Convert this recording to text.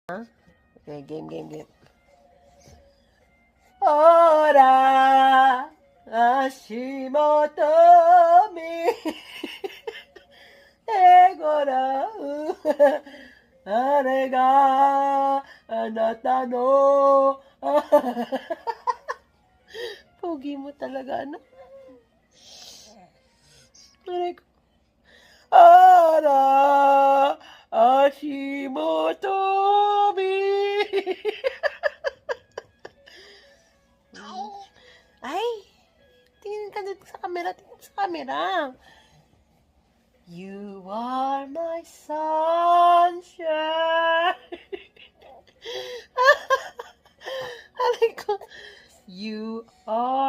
Okay, game. Ora, Ashimoto mi, egora, are ga, anata no. Pogi mo talaga, ano? Aray ko. Ara, Ashimoto mi. Ay, tingin ka dito sa camera. Tingin sa camera. You are my sunshine. Aray ko. You are